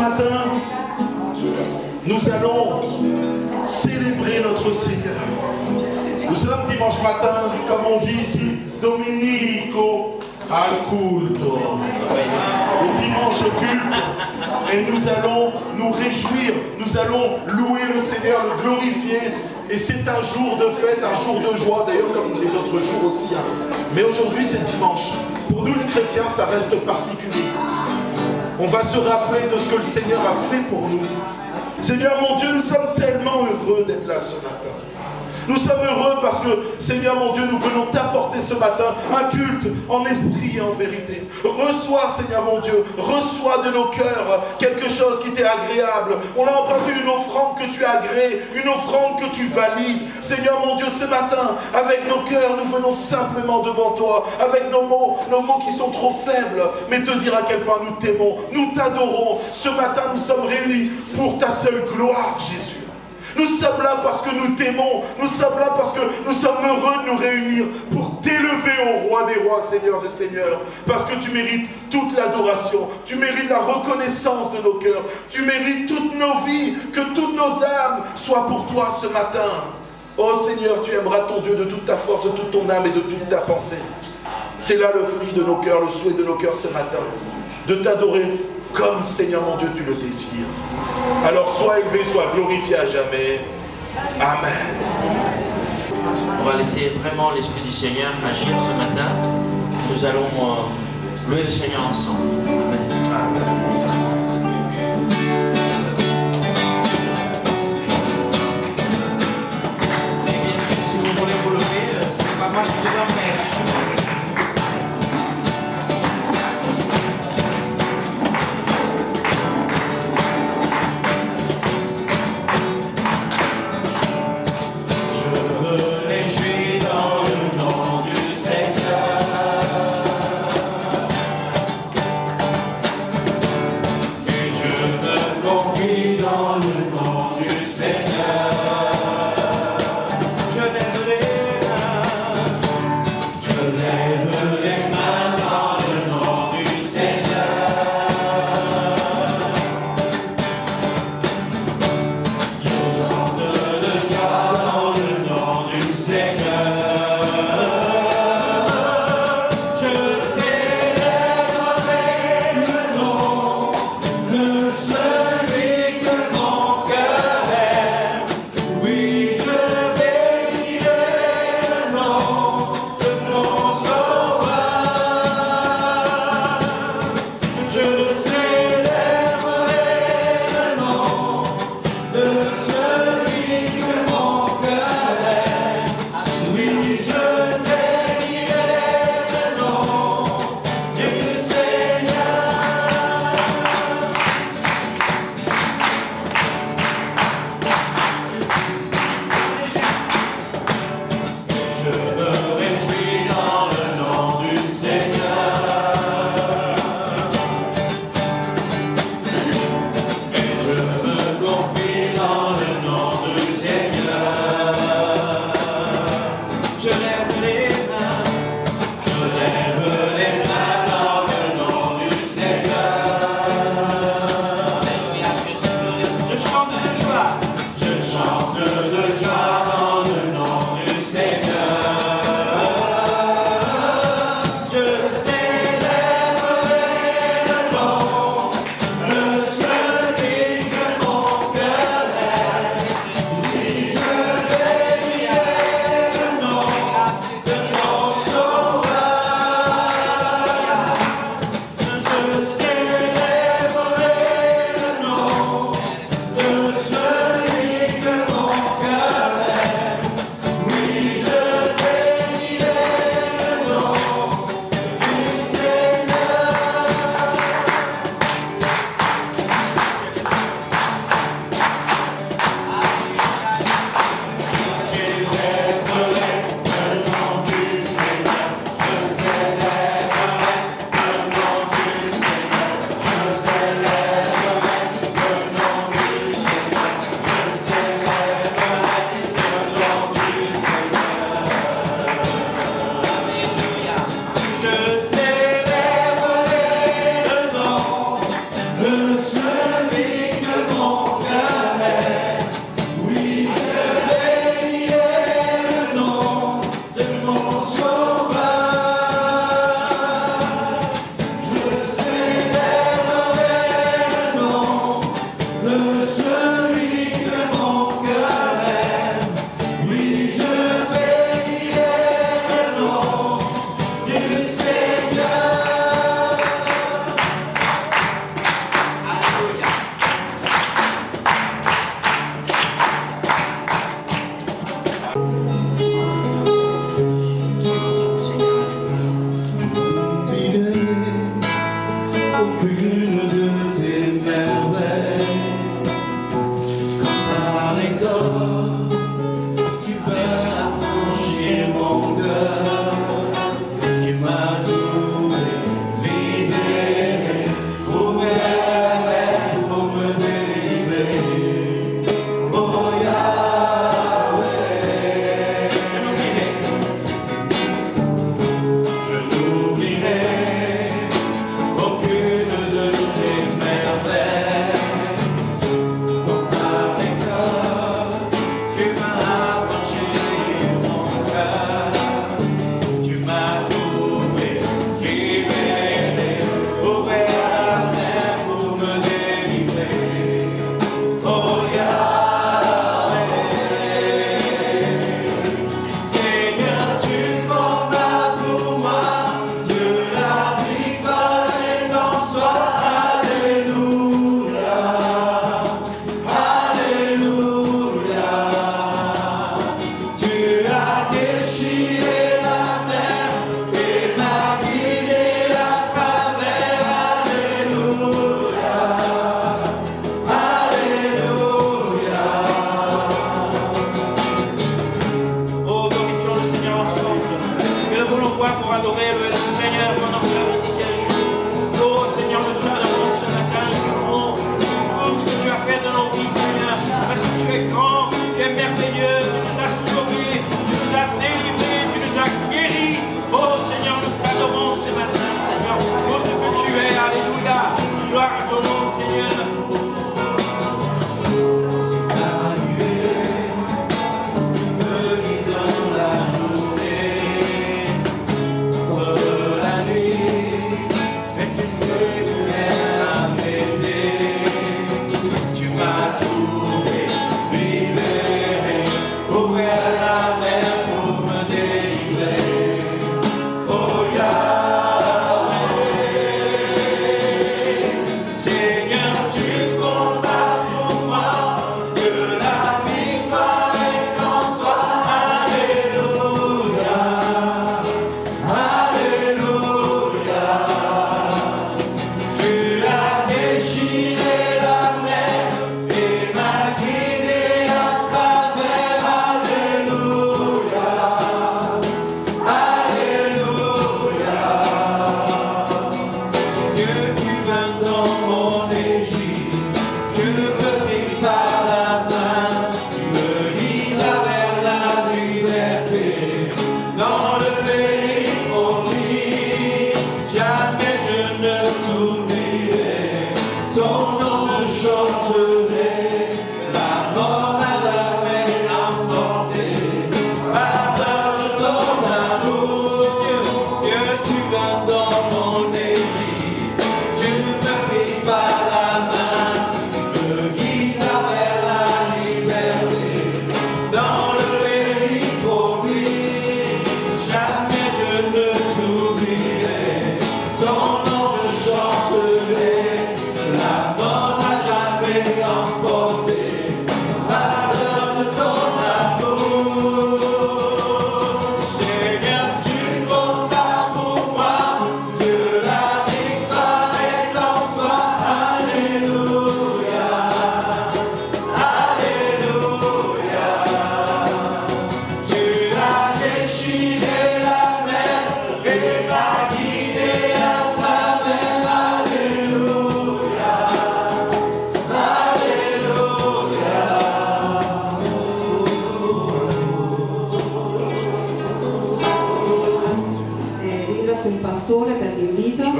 matin, nous allons célébrer notre Seigneur. Nous sommes dimanche matin, comme on dit ici, Domenico al culto. Le dimanche au culte. Et nous allons nous réjouir, nous allons louer le Seigneur, le glorifier. Et c'est un jour de fête, un jour de joie, d'ailleurs comme les autres jours aussi. Mais aujourd'hui c'est dimanche. Pour nous les chrétiens, ça reste particulier. On va se rappeler de ce que le Seigneur a fait pour nous. Seigneur mon Dieu, nous sommes tellement heureux d'être là ce matin. Nous sommes heureux parce que, Seigneur mon Dieu, nous venons t'apporter ce matin un culte en esprit et en vérité. Reçois, Seigneur mon Dieu, reçois de nos cœurs quelque chose qui t'est agréable. On a entendu une offrande que tu agrées, une offrande que tu valides. Seigneur mon Dieu, ce matin, avec nos cœurs, nous venons simplement devant toi, avec nos mots qui sont trop faibles, mais te dire à quel point nous t'aimons, nous t'adorons. Ce matin, nous sommes réunis pour ta seule gloire, Jésus. Nous sommes là parce que nous t'aimons. Nous sommes là parce que nous sommes heureux de nous réunir pour t'élever au roi des rois, Seigneur des seigneurs. Parce que tu mérites toute l'adoration. Tu mérites la reconnaissance de nos cœurs. Tu mérites toutes nos vies, que toutes nos âmes soient pour toi ce matin. Oh Seigneur, tu aimeras ton Dieu de toute ta force, de toute ton âme et de toute ta pensée. C'est là le fruit de nos cœurs, le souhait de nos cœurs ce matin. De t'adorer comme, Seigneur mon Dieu, tu le désires. Alors sois élevé, sois glorifié à jamais. Amen. On va laisser vraiment l'Esprit du Seigneur agir ce matin. Nous allons louer le Seigneur ensemble. Amen. Amen. Si vous voulez vous lever, c'est pas mal que je dois faire. Dans le nom du Seigneur,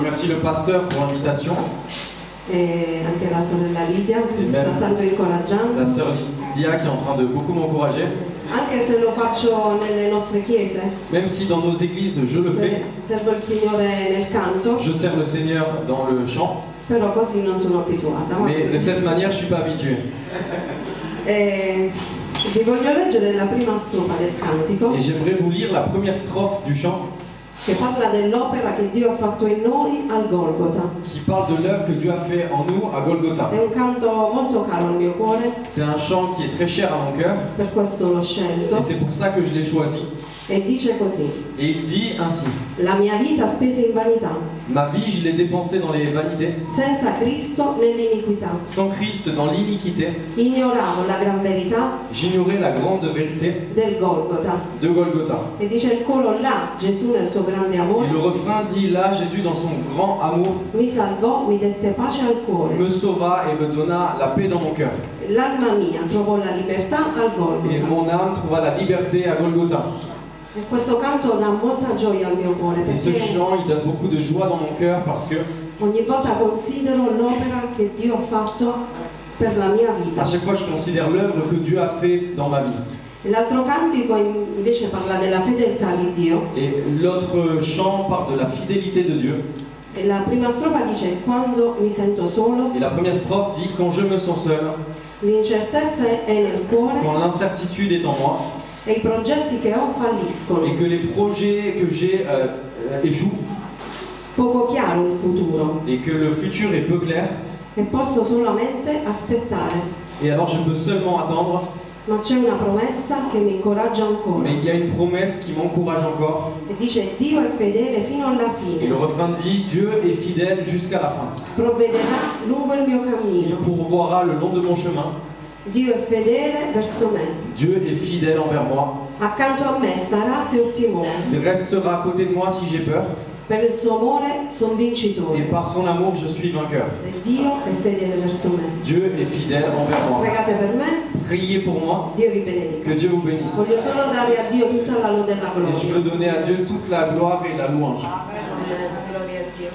Merci le pasteur pour l'invitation. E anche la sorella Lidia mi sta tanto incoraggiando, La sœur Lydia qui est en train de beaucoup m'encourager. anche se lo faccio nelle nostre chiese, Même si dans nos églises je le fais, servo il Signore nel canto, je sers le Seigneur dans le chant, però così non sono abituata. mais de cette manière je ne suis pas habitué. Vi voglio leggere la prima strofa del cantico Et j'aimerais vous lire la première strophe du chant che parla dell'opera che Dio ha fatto in noi al Golgota. qui parle de l'œuvre que Dieu a fait en nous à Golgotha. È un canto molto caro al mio cuore, C'est un chant qui est très cher à mon cœur per questo l'ho scelto, et c'est pour ça que je l'ai choisi. e dice così: Et il dit ainsi: la mia vita spesa in vanità, ma vie je l'ai dépensée dans les vanités, senza Cristo nell'iniquità. sans Christ dans l'iniquité, Ignoravo la gran verità j'ignorais la grande vérité del Golgota. de Golgotha. E dice il coro là, Gesù nel suo grande amore, Et le refrain dit là, Jésus dans son grand amour mi salvò, mi dette pace al cuore. me sauva et me donna la paix dans mon cœur. L'alma mia trovò la libertà al Et Golgota. mon âme trouva la liberté à Golgotha. E questo canto dà molta gioia al mio cuore, Et ce perché chant, il donne beaucoup de joie dans mon cœur parce que ogni volta considero l'opera che Dio ha fatto per la mia vita. à chaque fois je considère l'œuvre que Dieu a fait dans ma vie. E l'altro cantico invece parla della fedeltà di Dio. Et l'autre chant parle de la fidélité de Dieu. E la prima strofa dice: quando mi sento solo, Et la première strophe dit quand je me sens seul, l'incertezza è nel cuore quand l'incertitude est en moi e i progetti che ho falliscono. et que les projets que j'ai échouent Poco chiaro il futuro et que le futur est peu clair. e posso solamente aspettare, Et alors je peux seulement attendre, ma c'è una promessa che mi incoraggia ancora mais il y a une promesse qui m'encourage encore. e dice: Dio è fedele fino alla Et fine, le refrain dit Dieu est fidèle jusqu'à la fin. provvederà lungo il mio Il cammino. pourvoira le long de mon chemin. Dio è fedele verso me, Dieu est fidèle envers moi. accanto a me starà se ho timore, Il restera à côté de moi si j'ai peur. per il suo amore sono Et vincitore par son amour, je suis vainqueur. e Dio è fedele verso me. Dieu est fidèle envers moi. Pregate per me, Priez pour moi. Dio vi benedica. Que Dieu vous bénisse. Voglio solo dare a Dio tutta la lode e la Et je gloria. veux donner à Dieu toute la gloire et la louange. Amen. Gloria a Dio.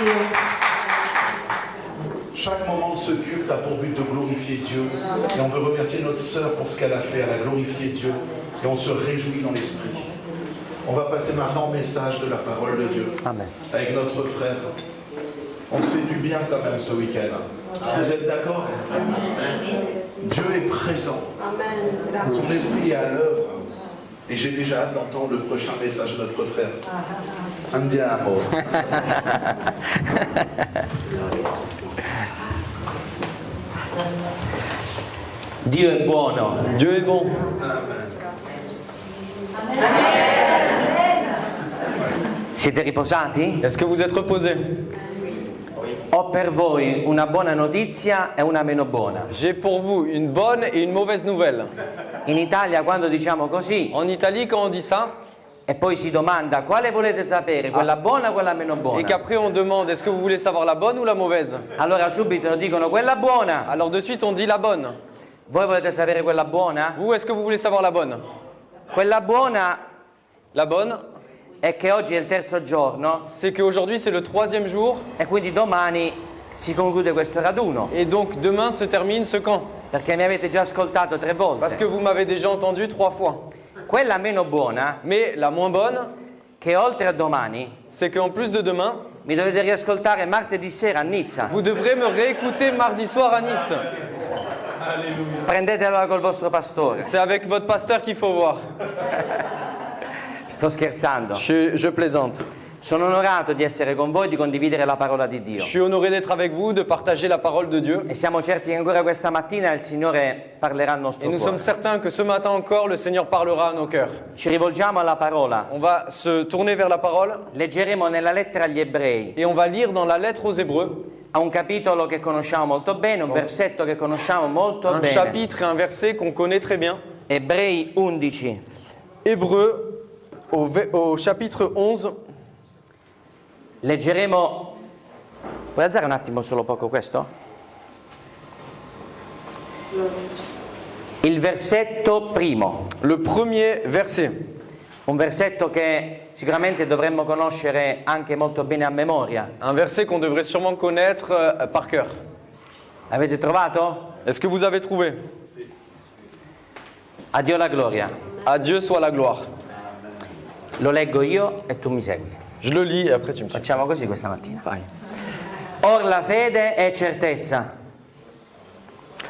Dio. Chaque moment de ce culte a pour but de glorifier Dieu. Et on veut remercier notre sœur pour ce qu'elle a fait. Elle a glorifié Dieu. Et on se réjouit dans l'esprit. On va passer maintenant au message de la parole de Dieu. Amen. Avec notre frère. On se fait du bien quand même ce week-end. Vous êtes d'accord? Dieu est présent. Son esprit est à l'œuvre. Et j'ai déjà hâte d'entendre le prochain message de notre frère. Andiamo. Dio è buono. Dieu est bon. Amen. Siete riposati? Est-ce que vous êtes reposés? Ho per voi una buona notizia e una meno buona. J'ai pour vous une bonne et une mauvaise nouvelle. In Italia quando diciamo così En Italie, quand on dit ça, e poi si domanda quale volete sapere, quella buona o quella meno et buona? qu'après on demande est-ce que vous voulez savoir la bonne ou la mauvaise? Allora subito dicono quella buona. Alors de suite on dit la bonne. Voi volete sapere quella buona? Vous, est-ce que vous voulez savoir la bonne? Quella buona La bonne, è che oggi è il terzo giorno c'est qu'aujourd'hui c'est le 3e jour e quindi domani si conclude questo raduno, et donc demain se termine ce camp. perché mi avete già ascoltato 3 Parce que volte. vous m'avez déjà entendu 3 fois. Quella meno buona, Mais la moins bonne, che oltre a domani c'est qu'en plus de demain, mi dovete riascoltare martedì sera a Nizza. vous devrez me réécouter mardi soir à Nice. Prendetela col vostro pastore. C'est avec votre pasteur qu'il faut voir. Sto scherzando. Je plaisante. Sono onorato di essere con voi, di condividere la parola di Dio. Je suis honoré d'être avec vous, de partager la parole de Dieu. E siamo certi che ancora questa mattina il Signore parlerà al Et nostro nous sommes cuore. certains que ce matin encore, le Seigneur parlera à nos cœurs. Ci rivolgiamo alla parola. On va se tourner vers la parole Leggeremo nella lettera agli Ebrei, et on va lire dans la lettre aux Hébreux a un capitolo che conosciamo molto bene, un versetto che conosciamo molto un bene. chapitre et un verset qu'on connaît très bien. Ebrei 11. Hébreux au chapitre 11. Leggeremo. Puoi alzare un attimo solo poco questo? Il versetto primo. Le premier verset. Un versetto che sicuramente dovremmo conoscere anche molto bene a memoria. Un verset qu'on devrait sûrement connaître par cœur. L'avete trovato? Est-ce que vous avez trouvé? A Dio la gloria. À Dieu soit la gloire. Lo leggo io e tu mi segui. Je le lis et après tu me suis. Facciamo così questa mattina. Vai. Or la fede è certezza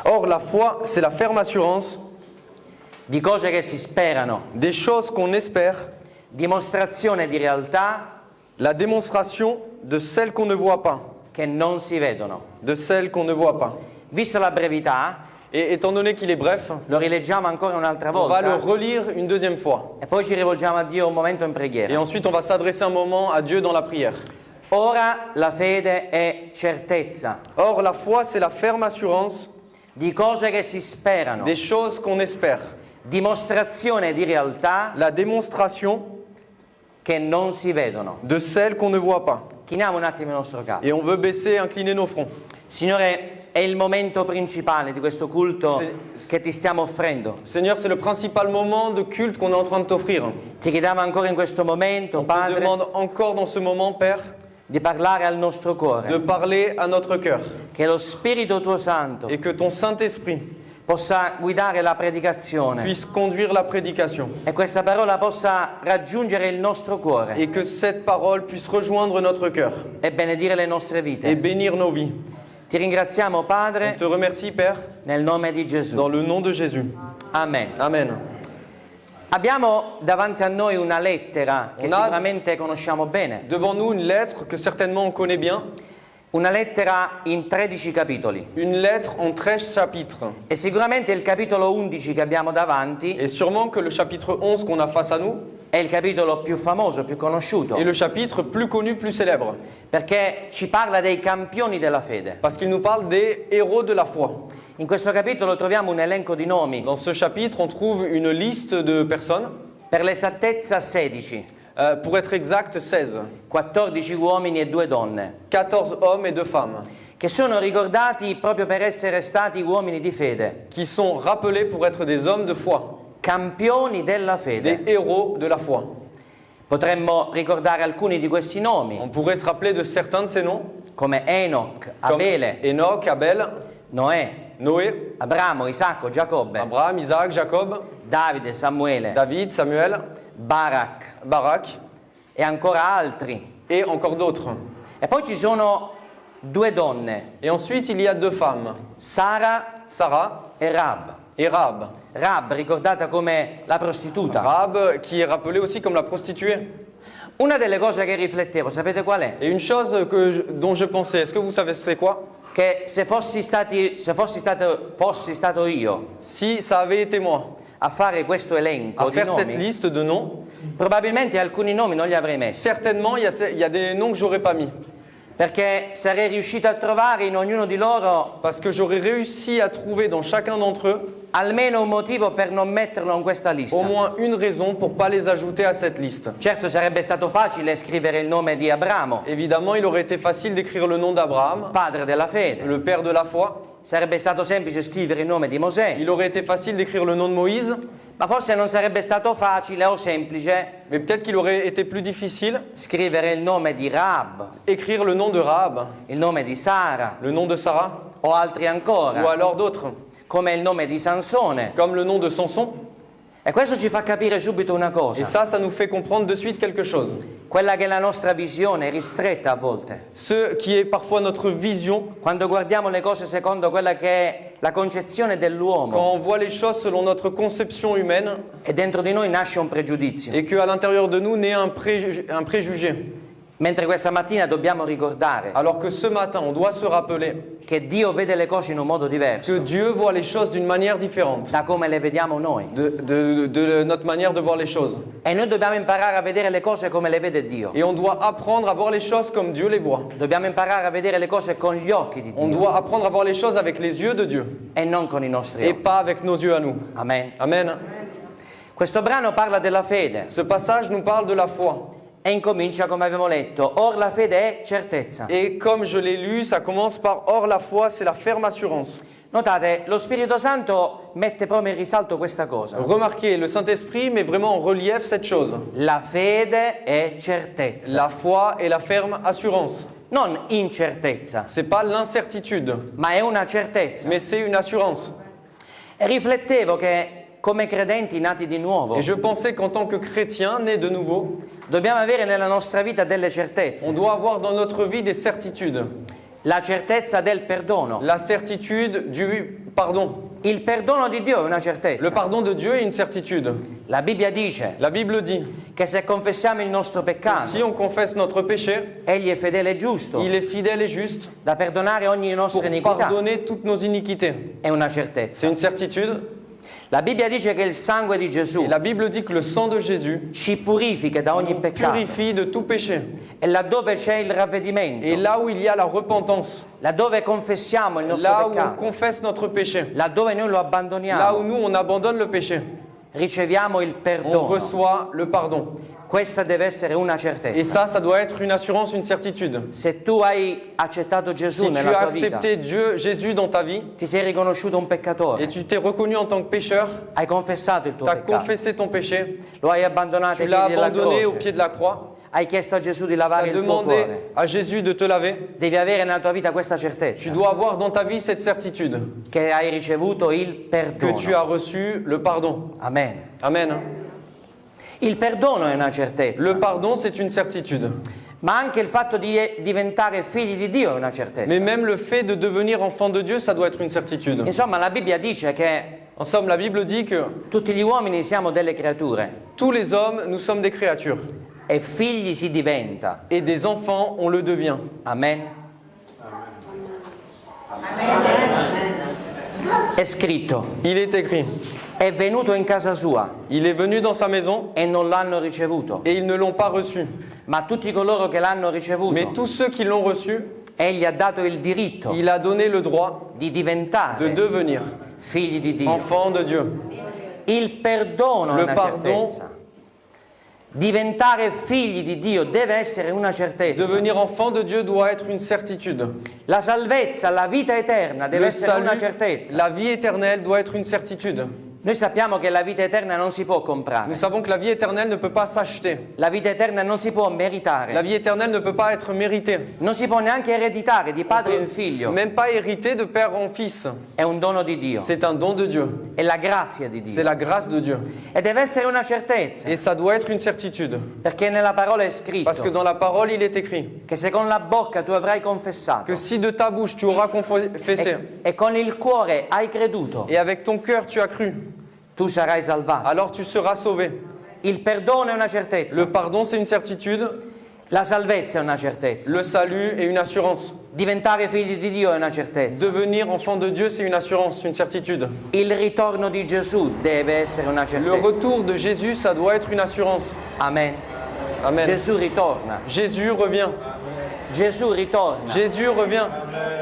Or la foi, c'est la ferme assurance di cose che si sperano, des choses qu'on espère, dimostrazione di realtà la démonstration de celles qu'on ne voit pas, che non si vedono. de celles qu'on ne voit pas. Visto la brevità, Et étant donné qu'il est bref, lo rileggiamo ancora un'altra on va le volta relire une deuxième fois. e poi ci rivolgiamo a Dio un momento in Et preghiera. ensuite, on va s'adresser un moment à Dieu dans la prière. Ora la fede è certezza Or, la foi, c'est la ferme assurance di cose che si sperano, des choses qu'on espère, dimostrazione di realtà la démonstration che non si vedono. de celles qu'on ne voit pas. Chiniamo un attimo il nostro capo. Et on veut baisser et incliner nos fronts. Signore, è il momento principale di questo culto che ti stiamo offrendo. Seigneur, c'est le principal moment de culte qu'on est en train de t'offrir. Ti chiediamo ancora in questo momento, On te Padre, demande encore dans ce moment, Père, di parlare al nostro de cuore, parler à notre cœur che lo Spirito tuo Santo et que ton Saint-Esprit possa guidare la predicazione puisse conduire la prédication e questa parola possa raggiungere il nostro cuore et que cette parole puisse rejoindre notre cœur e benedire le nostre et vite. bénir nos vies. Ti ringraziamo, On Padre, te remercie, Père, nel nome di Gesù. dans le nom de Jésus. Amen. Amen. Abbiamo davanti a noi una lettera che On ha- sicuramente conosciamo bene, Devant nous, une lettre que certainement on connaît bien, una lettera in 13 capitoli une lettre en 13 chapitres. e sicuramente il capitolo 11 che abbiamo davanti Et sûrement que le chapitre 11 qu'on a face à nous è il capitolo più famoso, più conosciuto, est le chapitre plus connu, plus célèbre, perché ci parla dei campioni della fede. parce qu'il nous parle des héros de la foi. In questo capitolo troviamo un elenco di nomi, Dans ce chapitre, on trouve une liste de personnes, per l'esattezza 16, pour être exact 16, 14 uomini e 2 donne, 14 hommes et 2 femmes, che sono ricordati proprio per essere stati uomini di fede, qui sont rappelés pour être des hommes de foi, campioni della des fede. héros de la foi. Potremmo ricordare alcuni di questi nomi, On pourrait se rappeler de certains de ces noms, come Enoch, comme Abele, Enoch, Abel, Noè, Noé, Abramo, Isacco, Giacobbe, Abraham, Isaac, Jacob, Davide, Samuele, David, Samuel, Barak Barak e ancora altri. et encore d'autres. E poi ci sono due donne, Et ensuite, il y a deux femmes, Sara Sarah e Rab. et Rahab. Rab, ricordata come la prostituta. Rahab, qui est rappelée aussi comme la prostituée. Una delle cose che riflettevo, sapete qual è? Et une chose dont je pensais, est-ce que vous savez c'est quoi? Che se fossi stato io Si ça avait été moi, a fare questo elenco à di faire cette nomi, liste de noms, probabilmente alcuni nomi non li avrei messi, certainement il y a des noms que j'aurais pas mis. perché sarei riuscito a trovare in ognuno di loro Parce que j'aurais réussi à trouver dans chacun d'entre eux almeno un motivo per non metterlo in questa lista. au moins une raison pour pas les ajouter à cette liste. Certo, sarebbe stato facile scrivere il nome di Abramo, Évidemment, il aurait été facile d'écrire le nom d'Abraham, padre della fede. le père de la foi. Sarebbe stato semplice scrivere il nome di Mosè, Il aurait été facile d'écrire le nom de Moïse, ma forse non sarebbe stato facile o semplice mais peut-être qu'il aurait été plus difficile scrivere il nome di Rahab, écrire le nom de Rahab, il nome di Sara le nom de Sarah, o altri ou ancora, alors d'autres, come il nome di Sansone. comme le nom de Samson. E questo ci fa capire subito una Et cosa, ça nous fait comprendre de suite quelque chose. quella che è la nostra visione ristretta a volte. Ce qui est parfois notre vision, Quando guardiamo le cose secondo quella che è la concezione quand dell'uomo on voit les choses selon notre conception humaine, e dentro di noi nasce un pregiudizio. et qu'à l'intérieur de nous naît un préjugé. Mentre questa mattina dobbiamo ricordare Alors que ce matin, on doit se rappeler che Dio vede le cose in un modo que diverso Dieu voit les choses d'une manière différente da come le vediamo noi. de notre manière de voir les choses. E noi dobbiamo imparare a vedere le cose come le vede Dio. Et on doit apprendre à voir les choses comme Dieu les voit. Dobbiamo imparare a vedere le cose con gli occhi di On Dio doit apprendre à voir les choses avec les yeux de Dieu e non con i nostri et occhi. pas avec nos yeux à nous. Amen. Amen. Questo brano parla della fede Ce passage nous parle de la foi. e incomincia come abbiamo letto. Or la fede è certezza. Et comme je l'ai lu, ça commence par « Or la foi, c'est la ferme assurance Notate, lo Spirito Santo mette proprio in risalto questa ». cosa. Remarquez, le Saint-Esprit met vraiment en relief cette chose. La fede è certezza, La foi est la ferme assurance. non incertezza, C'est pas l'incertitude, ma è una certezza. mais c'est une assurance. E riflettevo che come credenti nati di nuovo Et je pensais qu'en tant que chrétien, né de nouveau, dobbiamo avere nella nostra vita delle certezze. on doit avoir dans notre vie des certitudes. La certezza del perdono. La certitude du pardon. Il perdono di Dio è una certezza. Le pardon de Dieu est une certitude. La Bibbia dice La Bible dit, che se confessiamo il nostro si peccato, on confesse notre péché, Egli è fedele e giusto il est fidèle et juste da perdonare ogni pour nostra iniquità. pardonner toutes nos iniquités. È una C'est certezza. une certitude. La Bibbia dice che il sangue di Gesù Et la Bible dit que le sang de Jésus ci purifica da ogni nous peccato. purifie de tout péché. E laddove c'è il ravvedimento, Et là où il y a la repentance, laddove confessiamo il nostro là où on peccato, confesse notre péché, laddove noi lo là où abbandoniamo, nous on abandonne le péché, riceviamo il on perdono. reçoit le pardon. Questa deve essere una Et certezza. ça doit être une assurance, une certitude. Se tu hai accettato Gesù Si tu nella as tua vita, accepté Dieu, Jésus dans ta vie, ti sei riconosciuto un et peccatore, tu t'es reconnu en tant que pécheur, hai confessato il tu tuo as peccato, confessé ton péché, lo hai abbandonato tu ai l'as piedi della abandonné au croce, pied de la croix, hai chiesto a Gesù di tu lavare as il tuo demandé cuore. à Jésus de te laver. Devi avere nella tua vita questa Tu certezza dois avoir dans ta vie cette certitude che hai ricevuto il que tu perdono. as reçu le pardon. Amen. Amen. Il perdono è una certezza, Le pardon, c'est une certitude. ma anche il fatto di diventare figli di Dio è una certezza. Mais même le fait de devenir enfant de Dieu, ça doit être une certitude. Insomma, la Bibbia dice che En somme, la Bible dit que tutti gli uomini siamo delle creature tous les hommes, nous sommes des créatures. e figli si diventa. Et des enfants, on le devient. Amen. È scritto, Il est écrit. è venuto in casa sua Il est venu dans sa maison e non l'hanno ricevuto, et ils ne l'ont pas reçu. ma a tutti coloro che l'hanno Mais ricevuto, tous ceux qui l'ont reçu, egli ha dato il diritto il a donné le droit di de diventare devenir figli di Dio. enfants de Dieu. Il perdono è Le una pardon. certezza. Diventare figli di Dio deve essere una certezza. Devenir enfant de Dieu doit être une certitude. La salvezza, la vita eterna deve Le essere una salut, certezza. la vie éternelle doit être une certitude. Noi sappiamo che la vita eterna non si può comprare. Nous savons que la vie éternelle ne peut pas s'acheter. La vita eterna non si può La meritare. vie éternelle ne peut pas être méritée. Non si può neanche ereditare di padre in figlio. Même pas hériter de père en fils. È un dono di Dio. C'est un don de Dieu. È la grazia di C'est Dio. la grâce de Dieu. E deve essere una certezza. Et ça doit être une certitude. Perché nella parola è Parce que scritto dans la parole, il est écrit che se con la bocca tu avrai confessato que si de ta bouche tu auras confessé e con il cuore hai creduto, et avec ton cœur tu as cru, tu sarai salvato. alors tu seras sauvé. Il perdono è una certezza. Le pardon, c'est une certitude. La salvezza è una certezza. Le salut est une assurance. Diventare figli di Dio è una certezza. Devenir enfant de Dieu, c'est une assurance, une certitude. Il ritorno di Gesù deve essere una Le certezza. retour de Jésus, ça doit être une assurance. Amen. Amen. Gesù ritorna. Jésus revient. Gesù ritorna. Jésus revient.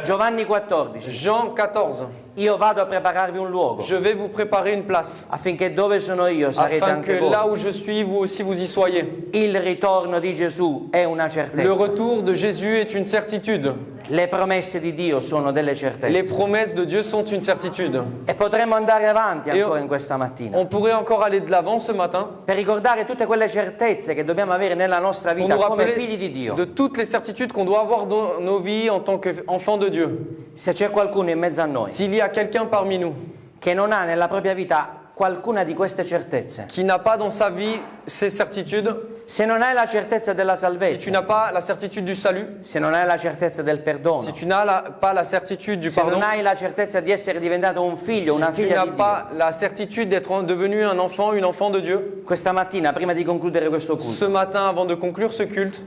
Giovanni 14. Jean 14. Io vado a prepararvi un luogo Je vais vous préparer une place, affinché dove sono io sarete afin que anche là voi. où je suis, vous aussi vous y soyez. Il ritorno di Gesù è una Le certezza. retour de Jésus est une certitude. Le promesse di Dio sono delle Les certezze. promesses de Dieu sont une certitude. E potremmo andare avanti Io- ancora in questa mattina On pourrait encore aller de l'avant ce matin per ricordare tutte quelle certezze che dobbiamo avere nella nostra pour vita nous come rappeler figli di Dio. de toutes les certitudes qu'on doit avoir dans nos vies en tant qu'enfants de Dieu. Se c'è qualcuno in mezzo a noi S'il y a quelqu'un parmi nous che non ha nella propria vita qualcuna di queste certezze, qui n'a pas dans sa vie ces certitudes, se non hai la certezza della si tu salvezza, n'as pas la certitude du salut, se non hai la certezza del perdono, si tu n'as pas la certitude du se pardon, non hai la certezza di essere diventato un figlio, una si tu figlia n'as di Dio, pas la certitude d'être devenu un enfant, une enfant de Dieu, questa mattina, prima di concludere questo culto, ce matin, avant de conclure ce culte,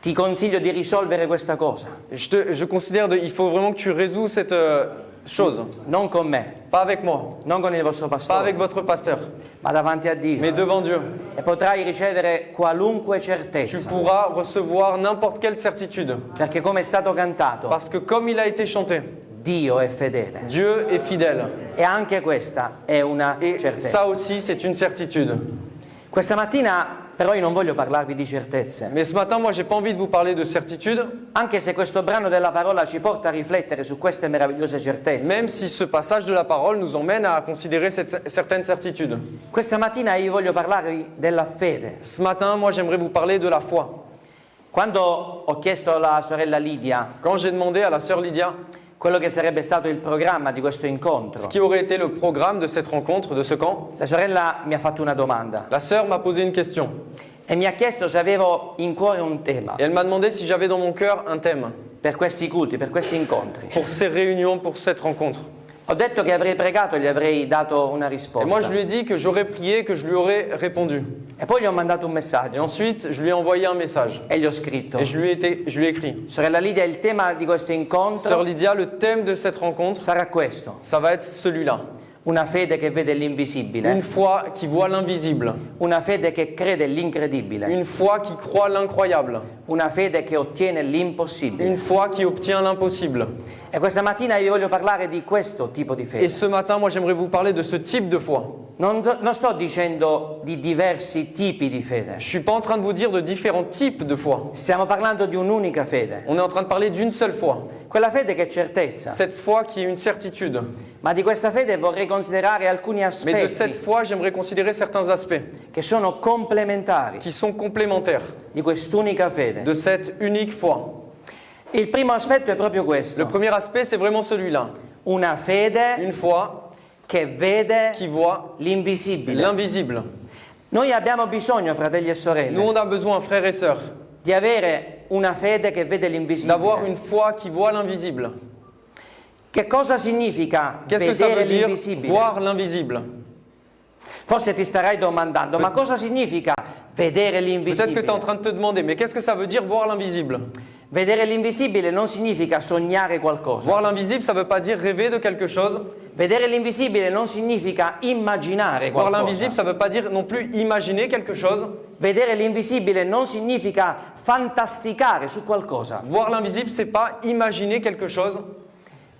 ti consiglio di risolvere questa cosa, je considère qu'il faut vraiment que tu résous cette chose. non con me, Pas avec moi, non con il vostro pas pastore, avec votre pasteur, ma davanti a Dio. mais devant Dieu. E potrai ricevere qualunque Tu certezza, pourras recevoir n'importe quelle certitude. perché come è stato cantato, Parce que comme il a été chanté, Dio è fedele. Dieu est fidèle. E anche questa è una Et certezza. ça aussi, c'est une certitude. Questa mattina però io non voglio parlarvi di certezze, Mais ce matin, moi, j'ai pas envie de vous parler de certitude, anche se questo brano della parola ci porta a riflettere su queste meravigliose certezze. même si ce passage de la parole nous emmène à considérer certaines certitudes. Questa mattina io voglio parlarvi della fede. Ce matin, moi, j'aimerais vous parler de la foi. Quando ho chiesto alla sorella Lidia Quand j'ai demandé à la sœur Lydia quello che sarebbe stato il programma di questo ce incontro, qui aurait été le programme de cette rencontre, de ce camp, la sorella mi ha fatto una domanda la sœur m'a posé une question. e mi ha chiesto se avevo in cuore un tema Et elle m'a demandé si j'avais dans mon cœur un thème per questi culti, per questi incontri. pour ces réunions, pour cette rencontre. Ho detto che avrei pregato e gli avrei dato una Et risposta. moi, je lui ai dit que j'aurais prié, que je lui aurais répondu. E poi gli ho mandato un Et messaggio ensuite, je lui ai envoyé un message. e gli ho scritto: Et je lui ai écrit. sorella Lidia, il tema di questo Sœur incontro Lydia, le thème de cette rencontre, sarà questo: ça va être celui-là. una fede che vede Une l'invisibile, foi qui voit l'invisible. una fede che crede l'incredibile, Une foi qui croit l'incroyable. una fede che ottiene l'impossibile. Une foi qui obtient l'impossible. E questa mattina io voglio parlare di questo tipo di Et fede. ce matin, moi, j'aimerais vous parler de ce type de foi. Non sto dicendo di diversi tipi di fede, Je suis pas en train de vous dire de différents types de foi. stiamo parlando di un'unica fede, On est en train de parler d'une seule foi. quella fede che è certezza. Cette foi qui est une certitude. Ma di questa fede vorrei considerare alcuni Mais de cette aspetti foi, j'aimerais considérer certains aspects che sono complementari qui sont complémentaires di quest'unica fede. de cette unique foi. Il primo aspetto è proprio Le questo: premier aspect, c'est vraiment celui-là. una fede Une foi che vede qui voit l'invisibile. l'invisible. Noi abbiamo bisogno, fratelli e Nous, sorelle, on a besoin, frères et sœurs, di avere una fede che vede d'avoir l'invisibile. une foi qui voit l'invisible. Che cosa significa Qu'est-ce que ça vedere veut dire, l'invisibile? voir l'invisible? Forse ti starai domandando, ma cosa significa vedere Peut-être que tu es en l'invisibile? train de te demander, mais qu'est-ce que ça veut dire voir l'invisible? Vedere l'invisibile non significa sognare qualcosa. Voir l'invisible, ça ne veut pas dire rêver de quelque chose. Vedere l'invisibile non significa immaginare Voir qualcosa. l'invisible, ça ne veut pas dire non plus imaginer quelque chose. Vedere l'invisibile non significa fantasticare su qualcosa. Voir l'invisible, c'est pas imaginer quelque chose.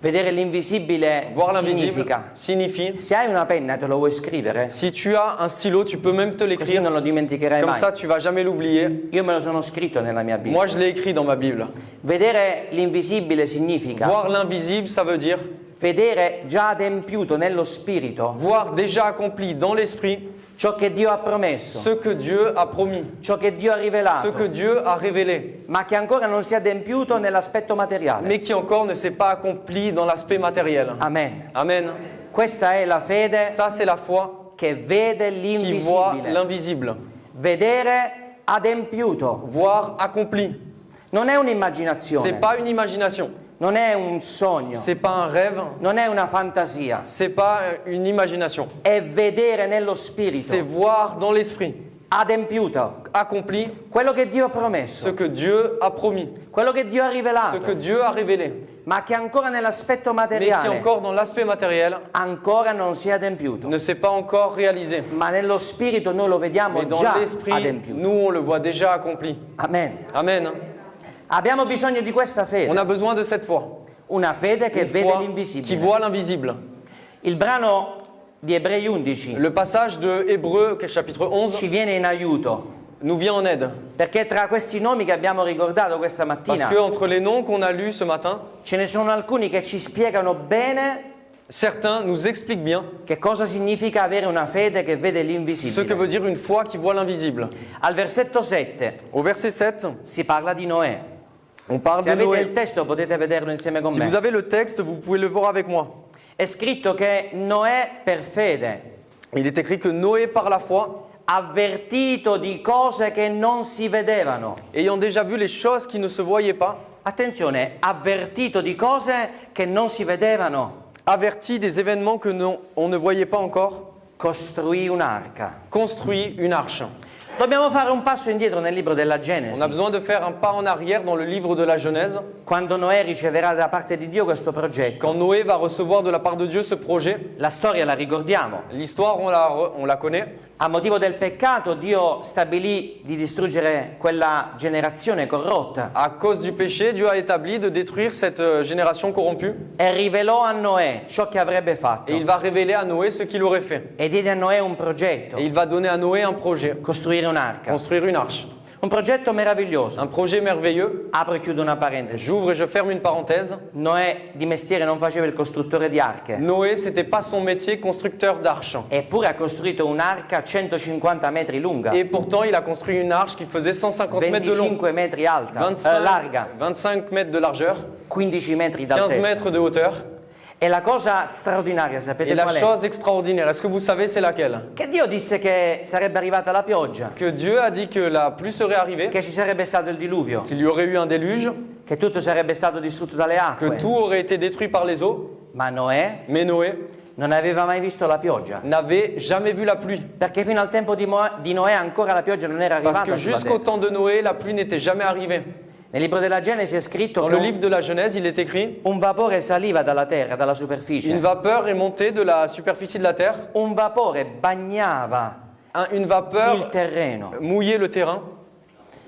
Vedere l'invisibile Voir l'invisible significa, signifie, se hai una penna te lo vuoi scrivere, si tu as un stylo, tu peux même te così l'écrire. non lo dimenticherai Comme mai. ça, tu vas jamais l'oublier. Io me lo sono scritto nella mia Bibbia. Moi, je l'ai écrit dans ma Bible. Vedere l'invisibile significa Voir l'invisible, ça veut dire vedere già adempiuto nello spirito voir déjà accompli dans l'esprit ciò che Dio ha promesso, ce que Dieu a promis, ciò che Dio ha ce rivelato, que Dieu a révélé, ma che ancora non si è adempiuto nell'aspetto materiale. mais qui encore ne s'est pas accompli dans l'aspect matériel. Amen. Amen. Questa è la fede Ça, c'est la foi che vede qui voit l'invisibile. l'invisible. Vedere adempiuto. Voir accompli. Non è C'est un'immaginazione, pas une imagination. non è un sogno, C'est pas un rêve. non è una fantasia. C'est pas une imagination. È vedere nello C'est spirito voir dans l'esprit adempiuto accompli quello che Dio ha ce promesso, que Dieu a promis, quello che Dio ha ce que rivelato, Dieu a révélé, ma che ancora nell'aspetto mais qui materiale encore dans l'aspect matériel ancora non si è adempiuto. ne s'est pas encore réalisé. Ma nello spirito noi lo vediamo Mais dans già l'esprit, adempiuto. nous on le voit déjà accompli. Amen. Amen. Abbiamo bisogno di questa On fede, a besoin de cette foi. una fede che Une vede foi qui l'invisibile. voit l'invisible. Il brano di Ebrei 11 Le passage de Hébreux, chapitre 11, ci viene in aiuto, nous vient en aide. perché tra questi nomi che abbiamo ricordato questa Parce mattina que entre les noms qu'on a lus ce matin, ce ne sono alcuni che ci spiegano bene certains nous expliquent bien che cosa significa avere una fede che vede ce que l'invisibile. veut dire une foi qui voit l'invisible. Al versetto 7 Au verset 7, si parla di Noè. on parle Se de avete il Noé. testo potete vederlo insieme con Si me. vous avez le texte, vous pouvez le voir avec moi. È scritto che Noè per fede, Il est écrit que Noé, par la foi, avvertito di cose che non si vedevano. ayant déjà vu les choses qui ne se voyaient pas, Attenzione, avvertito di cose che non si vedevano, averti des événements que on ne voyait pas encore, costruì un'arca. construit une arche. Dobbiamo fare un passo indietro nel libro della On Genesi, a besoin de faire un pas en arrière dans le livre de la Genèse. quando Noè riceverà da parte di Dio questo progetto. Quand Noé va recevoir de la part de Dieu ce projet, La storia la ricordiamo. l'histoire on la connaît. A motivo del peccato Dio stabilì di distruggere quella generazione corrotta À cause du péché, Dieu a établi de détruire cette génération corrompue. e rivelò a Noè ciò che avrebbe fatto Et il va révéler à Noé ce qu'il aurait fait. e diede a Noè un progetto, Et il va donner à Noé un projet, costruire un'arca. construire une arche. Un progetto meraviglioso. Un projet merveilleux. Apro e chiudo una parentesi. J'ouvre et je ferme une parenthèse. Noè di mestiere non faceva il costruttore di arche, Noé, c'était pas son métier constructeur d'arches. eppure ha costruito un'arca 150 metri lunga, Et pourtant, il a construit une arche qui faisait 150 mètres de long, 25 metri alta, 25, larga, 25 mètres de largeur, 15 metri 15 d'altezza. mètres de hauteur. E la cosa straordinaria, Et sapete la qual è? chose extraordinaire, est-ce que vous savez c'est laquelle? Che Dio disse che sarebbe arrivata la pioggia, Que Dieu a dit que la pluie serait arrivée, che ci sarebbe stato il diluvio, qu'il y aurait eu un déluge, che tutto sarebbe stato distrutto dalle que acque. tout aurait été détruit par les eaux. Ma Noè Mais Noé non aveva mai visto la pioggia, n'avait jamais vu la pluie. perché fino al tempo di Noè ancora la pioggia non era Parce arrivata que sulla jusqu'au terra. temps de Noé, la pluie n'était jamais arrivée. Nel libro della Genesi è scritto Dans che le livre de la Genèse, il est écrit: un vapore saliva dalla terra, dalla une superficie. vapeur est montée de la superficie de la terre, Un vapore bagnava une il vapeur terreno. mouillait le terrain.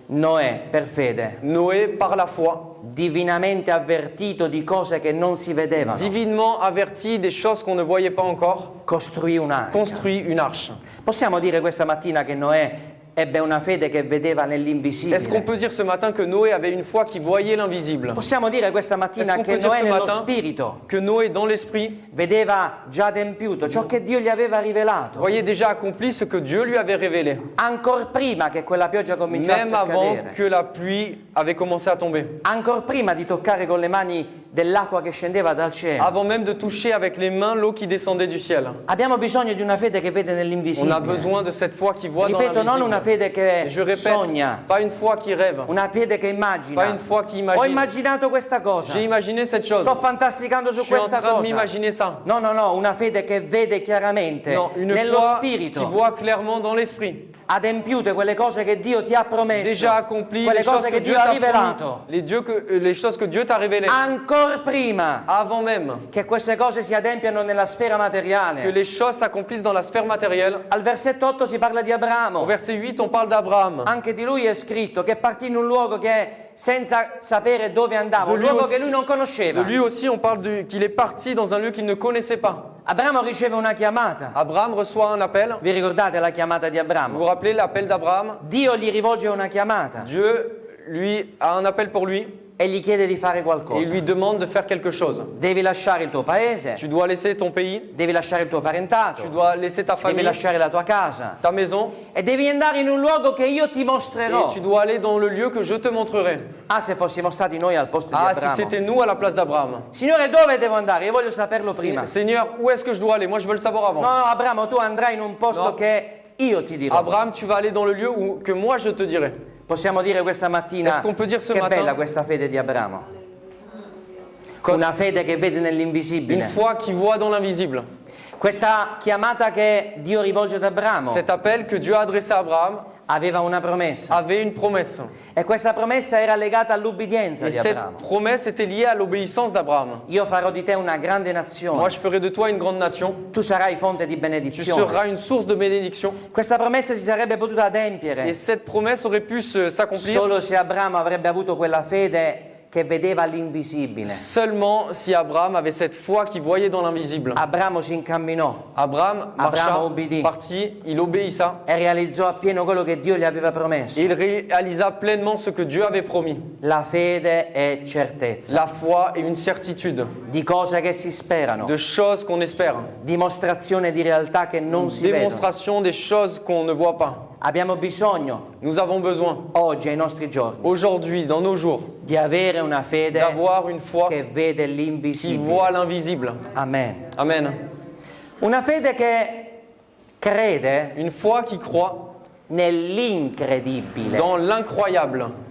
Noè, per fede, Noé, par la foi, divinamente avvertito di cose che non si vedevano, divinement averti des choses qu'on ne voyait pas encore, costruì un'arca. construit une arche. Possiamo dire questa mattina che Noè ebbe una fede che vedeva Est-ce qu'on nell'invisibile? peut dire ce matin que Noé avait une foi qui voyait l'invisible? Possiamo dire questa Est-ce mattina qu'on che peut dire Noè ce nello matin spirito que Noé, dans l'esprit, vedeva già adempiuto ciò che Dio gli aveva rivelato, voyait déjà accompli ce que Dieu lui avait révélé, ancor prima che quella pioggia cominciasse même a avant cadere, que la pluie avait commencé à tomber, ancor prima di toccare con le mani dell'acqua che scendeva dal cielo. avant même de toucher avec les mains l'eau qui descendait du ciel. Abbiamo bisogno di una fede che vede On a nell'invisibile. besoin de cette foi qui voit dans Ripeto, non una l'invisible. fede che Et je répète, sogna, pas une foi qui rêve, una fede che pas immagina. une foi qui Ho imagine. immaginato questa cosa, J'ai imaginé cette chose. sto fantasticando su Je suis en questa train de cosa. m'imaginer ça. No, no, no, una fede che vede chiaramente Non, une nello foi qui spirito, voit clairement dans l'esprit. adempiute quelle cose che Dio ti ha promesso, Déjà accompli quelle les choses cose que che Dieu Dio ha t'a rivelato, promis, les choses que Dieu t'a révélées. ancor prima Avant même che queste cose si adempiano nella sfera que materiale. les choses s'accomplissent dans la sphère matérielle. Al versetto 8 si parla di Au Abramo. verset 8, on parle d'Abraham. Anche di lui è scritto che partì in un luogo che senza sapere dove andava, un De lui luogo aussi- che lui non conosceva. De lui aussi, on parle qu'il est parti dans un lieu qu'il ne connaissait pas. Abramo riceve una chiamata. Abraham reçoit un appel. Vi ricordate la chiamata di Vous vous Abramo? rappelez l'appel d'Abraham? Dio gli rivolge una chiamata. Dieu lui a un appel pour lui e gli chiede di fare et il qualcosa. lui demande de faire quelque chose. Devi lasciare il tuo paese, Tu dois laisser ton pays, devi lasciare il tuo tu parentato, dois laisser ta devi famille, lasciare la tua casa ta maison e devi andare in un luogo che io ti et mostrerò. tu dois aller dans le lieu que je te montrerai. Ah, se fossimo stati noi al posto di Ah, si Abramo. c'était nous à la place d'Abraham. Signore, dove devo andare? Io voglio saperlo prima. Seigneur, où est-ce que je dois aller? Moi, je veux le savoir No, avant. no, Abramo, tu andrai in un posto No. che io ti dirò. Abraham, tu vas aller dans le lieu que moi je te dirai. Possiamo dire questa mattina Est-ce qu'on peut dire ce che matin- bella questa fede di Abramo. Cosa- Una fede che vede Une nell'invisibile. foi qui voit dans l'invisible. Questa chiamata che Dio rivolge ad Abramo Cet appel que Dieu a adressé à Abraham aveva una promessa avait une promesse. e questa promessa era legata all'ubbidienza Et di cette Abramo. promesse était liée à l'obéissance d'Abraham. Io farò di te una grande nazione, Moi, je ferai de toi une grande nation. tu sarai fonte di Tu benedizione. seras une source de bénédiction. Questa promessa si sarebbe potuta Et adempiere cette promesse aurait pu s'accomplir solo se Abramo avrebbe avuto quella fede che vedeva l'invisibile. seulement si Abraham avait cette foi qui voyait dans l'invisible. Abramo si incamminò Abraham Abraham marcha, obbedì. partit, il obéissa. e realizzò appieno quello che Dio gli aveva promesso. Et il réalisa pleinement ce que Dieu avait promis. La fede è certezza La foi est une certitude di cose che si sperano, de choses qu'on espère. dimostrazione di realtà che non si vedono. Démonstration des choses qu'on ne voit pas. Abbiamo bisogno Nous avons besoin, oggi, ai nostri giorni, aujourd'hui, dans nos jours, di avere una fede d'avoir une foi che vede qui l'invisibile. voit l'invisible. Amen. Amen. Una fede che crede Une foi qui croit nell'incredibile. dans l'incroyable.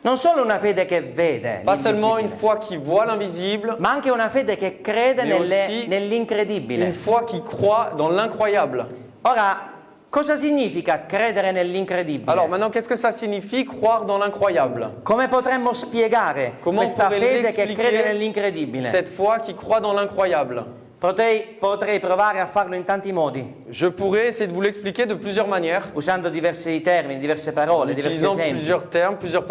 Non solo una fede che vede Pas seulement une l'invisibile, foi qui voit l'invisible, ma anche una fede che crede Mais aussi une nell'incredibile. foi qui croit dans l'incroyable. Ora, cosa significa credere nell'incredibile? Alors maintenant, qu'est-ce que ça signifie croire dans l'incroyable? Come potremmo spiegare Comment questa pourrait fede che l'expliquer, crede nell'incredibile? cette foi qui croit dans l'incroyable? Potrei provare a farlo in tanti modi, Je pourrais essayer de vous l'expliquer de plusieurs manières, usando diversi termini, diverse parole, diversi utilisant esempi. plusieurs termes, plusieurs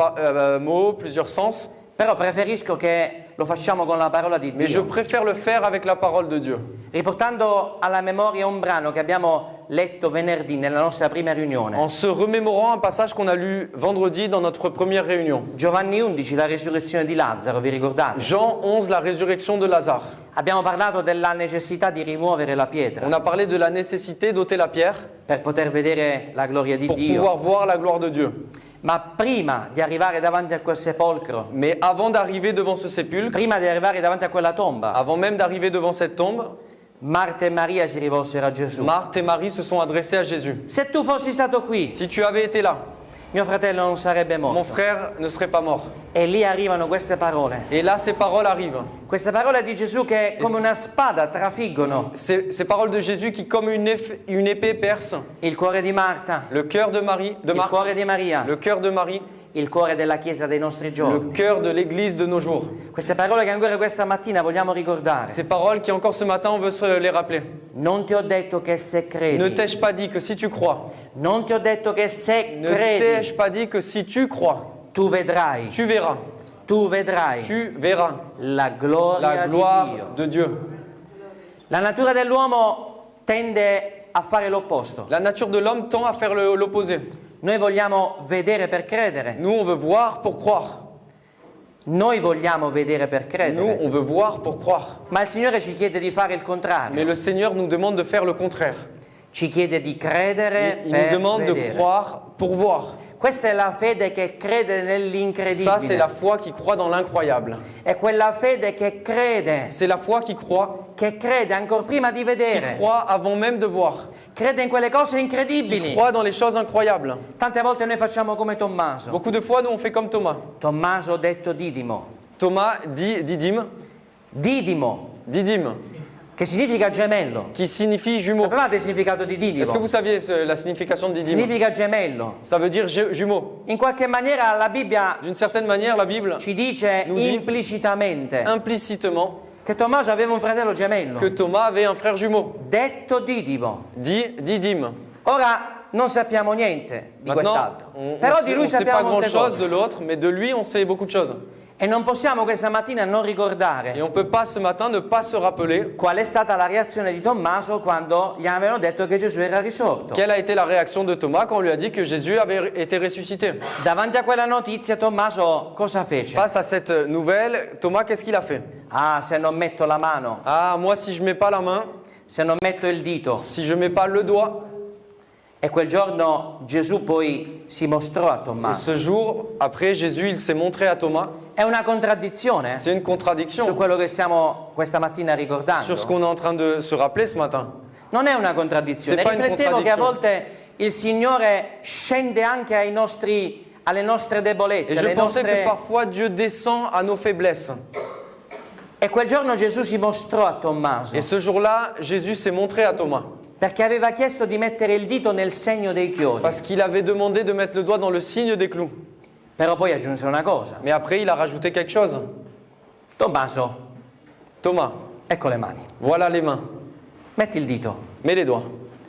mots, plusieurs sens. Però preferisco che lo facciamo con la parola di Mais je Dio, préfère le faire avec la parole de Dieu. riportando alla memoria un brano che abbiamo letto venerdì nella nostra prima riunione. En se remémorant un passage qu'on a lu vendredi dans notre première réunion. Giovanni 11, la risurrezione di Lazzaro, vi ricordate? Jean 11, la résurrection de Lazare. Abbiamo parlato della necessità di rimuovere la pietra On a parlé de la nécessité d'ôter la pierre per poter vedere la gloria di pour Dio. pouvoir voir la gloire de Dieu. Ma prima di arrivare davanti a quel sepolcro, Mais avant d'arriver devant ce sépulcre, prima di arrivare davanti a quella tomba, avant même d'arriver devant cette tombe, Marta e Maria si rivolsero a Gesù. Marthe et Marie se sont adressées à Jésus. Se tu fossi stato qui, Si tu avais été là, mio fratello non sarebbe mon morto. frère ne serait pas mort. E lì arrivano queste parole. Et là, ces paroles arrivent. Queste parole di Gesù che come una spada trafiggono Ces paroles de Jésus qui, comme une épée, percent il cuore di Marta, le cœur de Marie, de il Marthe, cuore di Maria, le cœur de Marie, il cuore della Chiesa dei nostri le giorni. cœur de l'Église de nos jours. Queste parole che ancora questa mattina vogliamo ricordare. Ces paroles qui, encore ce matin, on veut se les rappeler. Non ti ho detto che se Ne credi, t'ai-je pas dit que si tu crois, non ti ho detto che se ne credi, t'ai-je pas dit que si tu crois, tu vedrai, tu verras tu vedrai la la gloria gloire di Dio. de Dieu. La natura dell'uomo tende a fare l'opposto. La nature de l'homme tend à faire l'opposé. Noi vogliamo vedere per credere. Nous, on veut voir pour croire. Noi vogliamo vedere per Nous, credere. on veut voir pour croire. Ma il Signore ci chiede di fare il Mais contrario. le Seigneur nous demande de faire le contraire. Ci chiede di credere Il nous per demande de vedere. croire pour voir. Questa è la fede che crede Ça, c'est nell'incredibile. la foi qui croit dans l'incroyable. È quella fede che crede, C'est la foi qui croit ancora prima di vedere. avant même de voir. Crede in quelle cose Qui incredibili. croit dans les choses incroyables. Tante volte noi facciamo come Tommaso. Beaucoup de fois, nous, on fait comme Thomas. Tommaso detto Didimo. Thomas dit Didyme, Che significa gemello. qui signifie jumeau. Sapevate il significato di Est-ce que Didimo? vous saviez la signification de Didyme? Significa gemello. Ça veut dire jumeau. In qualche maniera la Bibbia D'une certaine manière, la Bible ci dice Nous dit- implicitamente implicitement che Tommaso aveva un fratello gemello, que Thomas avait un frère jumeau, detto Didimo. dit Didyme. Ora non sappiamo niente di Maintenant, quest'altro, on però di ne lui sait pas sappiamo molte grand-chose cose. de l'autre, mais de lui, on sait beaucoup de choses. E non possiamo questa mattina non Et ricordare on ne peut pas ce matin ne pas se rappeler qual è stata la reazione di Tommaso quando gli avevano detto che Gesù era risorto. quelle a été la réaction de Thomas quand on lui a dit que Jésus avait été ressuscité. Davanti a quella notizia Tommaso cosa fece? Face à cette nouvelle, Thomas, qu'est-ce qu'il a fait? Ah, se non metto la mano, Ah, moi, si je ne mets pas la main, se non metto il dito. si je ne mets pas le doigt, E quel giorno Gesù poi si mostrò a et Tommaso. ce jour, après, Jésus, il s'est montré à Thomas. È una contraddizione C'est une su contradiction quello che stiamo questa mattina ricordando. sur ce qu'on est en train de se rappeler ce matin. Non è una contraddizione. C'est pas une Riflettevo che a contradiction. volte il Signore scende anche alle nostre Et debolezze, je alle pensais que nostre... parfois Dieu descend à nos faiblesses. E quel giorno Gesù si mostrò a Tommaso Et ce jour-là, Jésus s'est montré à Thomas. perché aveva chiesto di mettere il dito nel segno dei chiodi. Parce qu'il avait demandé de mettre le doigt dans le signe des clous. Però poi aggiunse una cosa. Mais après, il a rajouté quelque chose. Tommaso, Thomas, ecco le mani, voilà les mains. metti il dito. Mets les doigts.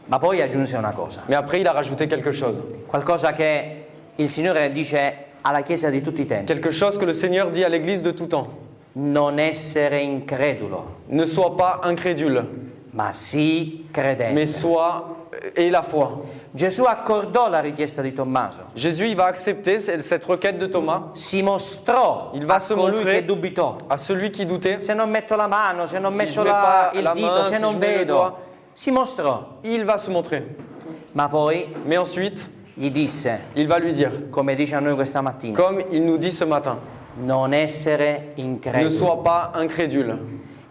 Ma poi aggiunse una cosa. Mais après, il a rajouté quelque chose. Qualcosa che il Signore dice alla Chiesa di tutti i tempi. Quelque chose que le Seigneur dit à l'Église de tout temps. Non essere incredulo, Ne sois pas incrédule, ma sii credente. mais sois et la foi. Gesù accordò la richiesta di Tommaso. Jésus, il va accepter cette requête de Thomas Si mostrò Il va a se colui montrer- che dubitò. à celui qui doutait. Se non metto la mano, se non Si metto je mets pas il la dito, main, se si non je mets le vedo. doigt. Si mostrò. Il va se montrer. Ma poi Mais ensuite, gli disse, il va lui dire, come dice a noi questa mattina, comme il nous dit ce matin, non essere ne incredulo. sois pas incrédule.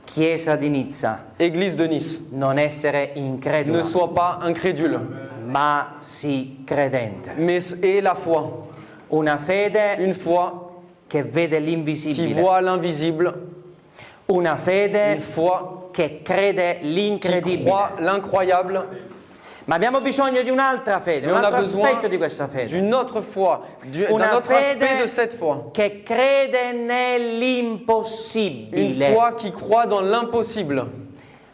Chiesa di Nizza, Église de Nice, non essere ne incredulo, sois pas incrédule, ma sii credente. mais aie la foi. Una fede Une foi che vede qui l'invisibile. voit l'invisible, Una une fede foi che crede qui l'incredibile. croit l'incroyable. Ma abbiamo bisogno di un'altra fede, Mais un on a altro besoin aspetto di questa fede. d'une autre foi, d'un Una autre aspect de fede cette foi. che crede Une nell'impossibile. foi qui croit dans l'impossible.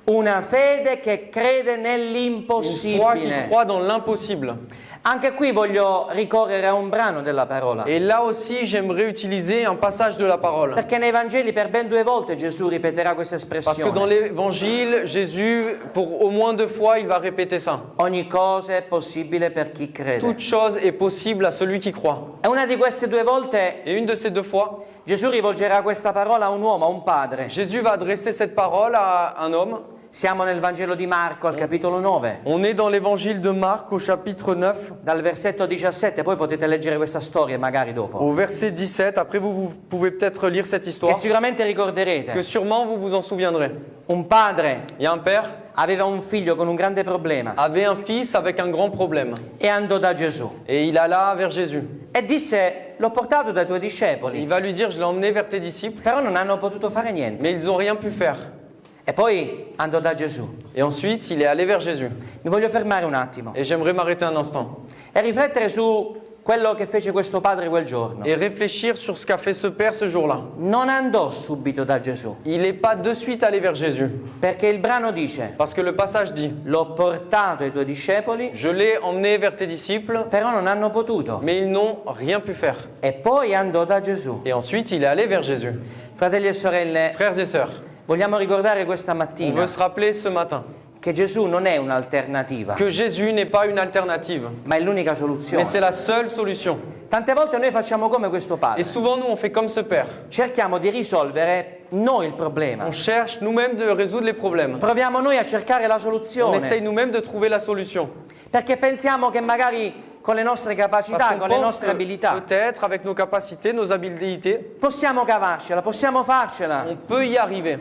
Una fede che crede Une foi qui nell'impossibile. croit dans l'impossible. Anche qui voglio ricorrere a un brano della parola. Et là aussi, j'aimerais utiliser un passage de la parole. Perché nei Vangeli per ben 2 volte Gesù ripeterà questa Parce que dans espressione. l'évangile, Jésus, pour au moins 2 fois, il va répéter ça. Ogni cosa è possibile per chi crede. Toute chose est possible à celui qui croit. E una di queste 2 volte Et une de ces 2 fois, Gesù rivolgerà questa parola a un uomo, a un padre. Jésus va adresser cette parole à un homme. Siamo nel Vangelo di Marco al capitolo 9, On est dans l'évangile de Marc au chapitre 9, dal versetto 17, poi potete leggere questa storia magari dopo. au verset 17. Après, vous pouvez peut-être lire cette Che histoire, sicuramente que ricorderete. sûrement vous vous en souviendrez. Un padre Il y a un père, aveva un figlio con un grande problema avait un fils avec un grand problème. e andò da Gesù Et il alla vers Jésus. e disse: l'ho portato dai tuoi Il discepoli, va lui dire, je l'ai emmené vers tes disciples, però non hanno potuto fare niente. mais ils n'ont rien pu faire. E poi andò da Gesù. Et ensuite, il est allé vers Jésus. Mi voglio fermare un attimo Et j'aimerais m'arrêter un instant e riflettere su quello che fece questo padre quel giorno. et réfléchir sur ce qu'a fait ce père ce jour-là. Non andò subito da Gesù, Il n'est pas de suite allé vers Jésus, perché il brano dice: parce que le passage dit, l'ho portato ai tuoi discepoli, je l'ai emmené vers tes disciples, però non hanno potuto. mais ils n'ont rien pu faire. E poi andò da Gesù. Et ensuite, il est allé vers Jésus. Fratelli e sorelle, Frères et sœurs, vogliamo ricordare questa on mattina veut se rappeler ce matin che Gesù non è un'alternativa, que Jésus n'est pas une alternative, ma è l'unica mais soluzione. c'est la seule solution. Tante volte noi facciamo come questo Et padre, souvent, nous, on fait comme ce père. cerchiamo di risolvere noi il problema, On cherche nous-mêmes de résoudre les problèmes. proviamo noi a cercare la On soluzione, essaye nous-mêmes de trouver la solution. perché pensiamo che magari con le nostre Parce capacità, qu'on con le pense nostre que abilità, peut-être, avec nos capacités, nos habiletés, possiamo cavarcela, possiamo farcela, on peut y arriver.